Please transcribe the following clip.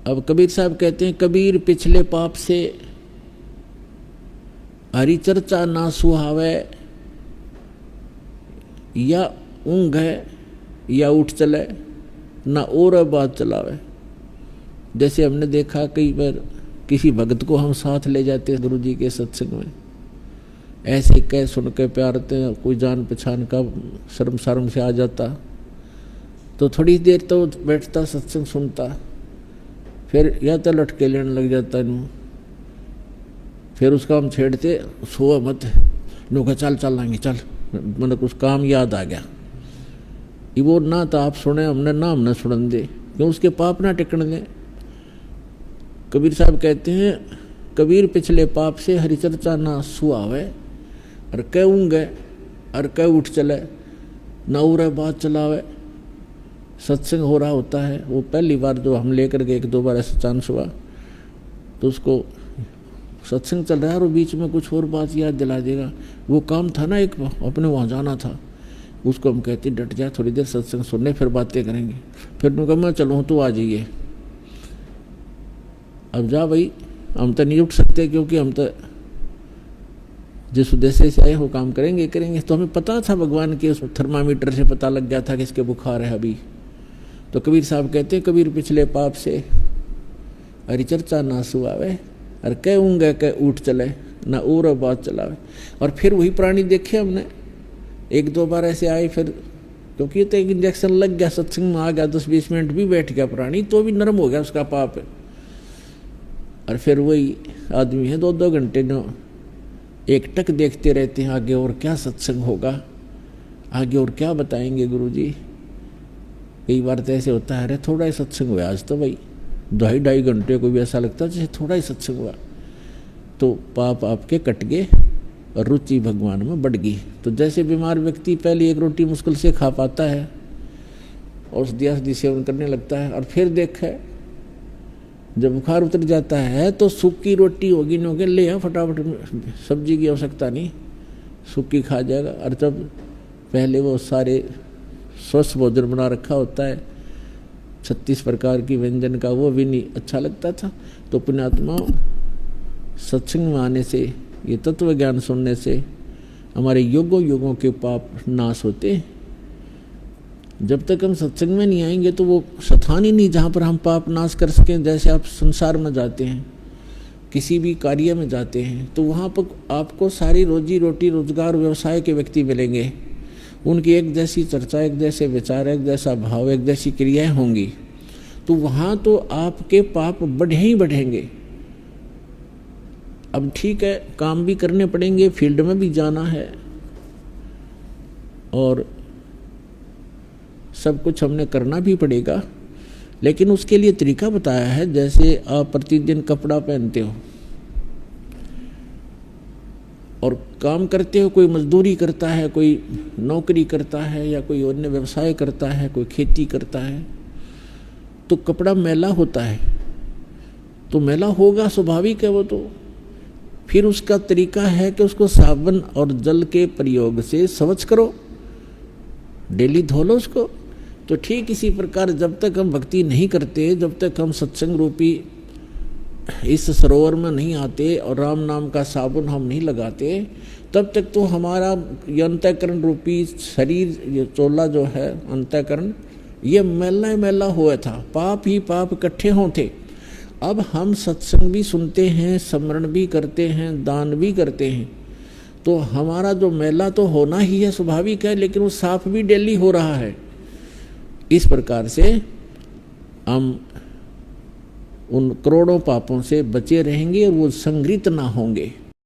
अब कबीर साहब कहते हैं, कबीर पिछले पाप से हरि चर्चा ना सुहावे, या ऊँघ है या उठ चले, ना और बात चलावे। जैसे हमने देखा कई बार किसी भगत को हम साथ ले जाते हैं गुरु जी के सत्संग में, ऐसे कह सुन के प्यारते हैं, कोई जान पहचान का शर्म शर्म से आ जाता, तो थोड़ी देर तो बैठता सत्संग सुनता, फिर या तो लटके लेने लग जाता नू, फिर उसका हम छेड़ते, सो मत नू का चल चलेंगे चल, मतलब कुछ काम याद आ गया, ये वो ना तो आप सुने हमने ना हमने सुन दे, क्यों उसके पाप ना टिकन दे। कबीर साहब कहते हैं, कबीर पिछले पाप से हरिचर्चा ना सुहावे, और कह ऊँगे और कह उठ चले, ना उरे बात चलावे। सत्संग हो रहा होता है, वो पहली बार जो हम लेकर के 1-2 बार ऐसा चांस हुआ, तो उसको सत्संग चल रहा है और बीच में कुछ और बात याद दिला देगा, वो काम था ना एक अपने वहाँ जाना था, उसको हम कहते डट जा, थोड़ी देर सत्संग सुनने फिर बातें करेंगे। फिर उनका मैं चलूँ तो आ जाइए, अब जा भाई, हम तो नहीं उठ सकते क्योंकि हम तो जिस उद्देश्य से आए वो काम करेंगे करेंगे। तो हमें पता था भगवान के उस थर्मामीटर से पता लग गया था कि इसके बुखार है अभी। तो कबीर साहब कहते हैं, कबीर पिछले पाप से हरिचर्चा ना सुहावे, और कह ऊँगे कह उठ चले, ना और बात चलावे। और फिर वही प्राणी देखे हमने, 1-2 बार ऐसे आए, फिर क्योंकि तो एक इंजेक्शन लग गया, सत्संग में आ गया, 10-20 मिनट भी बैठ गया प्राणी, तो भी नरम हो गया उसका पाप है। और फिर वही आदमी है 2-2 घंटे न एक टक देखते रहते हैं, आगे और क्या सत्संग होगा, आगे और क्या बताएंगे गुरुजी। कई बार तो ऐसे होता है, अरे थोड़ा ही सत्संग हुआ आज तो भाई, 2-2.5 घंटे को भी ऐसा लगता है जैसे थोड़ा ही सत्संग हुआ। तो पाप आपके कट गए और रुचि भगवान में बढ़ गई। तो जैसे बीमार व्यक्ति पहले 1 रोटी मुश्किल से खा पाता है, औषधि सेवन करने लगता है, और फिर देखे जब बुखार उतर जाता है तो सूखी रोटी होगी न होगी, ले फटाफट, सब्जी की आवश्यकता नहीं, सूखी खा जाएगा। और जब पहले वो सारे स्वस्थ भोजन बना रखा होता है 36 प्रकार की व्यंजन का, वो भी नहीं अच्छा लगता था। तो पुण्यात्मा सत्संग में आने से, ये तत्व ज्ञान सुनने से हमारे युगों युगों के पाप नाश होते हैं। जब तक हम सत्संग में नहीं आएंगे तो वो स्थान ही नहीं जहाँ पर हम पाप नाश कर सकें। जैसे आप संसार में जाते हैं, किसी भी कार्य में जाते हैं, तो वहाँ पर आपको सारी रोजी रोटी रोजगार व्यवसाय के व्यक्ति मिलेंगे, उनकी एक जैसी चर्चा, एक जैसे विचार, एक जैसा भाव, एक जैसी क्रियाएं होंगी। तो वहाँ तो आपके पाप बढ़े ही बढ़ेंगे। अब ठीक है, काम भी करने पड़ेंगे, फील्ड में भी जाना है, और सब कुछ हमने करना भी पड़ेगा, लेकिन उसके लिए तरीका बताया है। जैसे आप प्रतिदिन कपड़ा पहनते हो और काम करते हो, कोई मजदूरी करता है, कोई नौकरी करता है, या कोई अन्य व्यवसाय करता है, कोई खेती करता है, तो कपड़ा मैला होता है, तो मैला होगा, स्वाभाविक है वो। तो फिर उसका तरीका है कि उसको साबुन और जल के प्रयोग से स्वच्छ करो, डेली धो लो उसको। तो ठीक इसी प्रकार जब तक हम भक्ति नहीं करते, जब तक हम सत्संग रूपी इस सरोवर में नहीं आते और राम नाम का साबुन हम नहीं लगाते, तब तक तो हमारा ये अंतःकरण रूपी शरीर, ये चोला जो है अंतःकरण, ये मैला मैला हुआ था, पाप ही पाप इकट्ठे होते। अब हम सत्संग भी सुनते हैं, स्मरण भी करते हैं, दान भी करते हैं, तो हमारा जो मैला तो होना ही है, स्वाभाविक है, लेकिन वो साफ भी डेली हो रहा है। इस प्रकार से हम उन करोड़ों पापों से बचे रहेंगे और वो संग्रहित ना होंगे।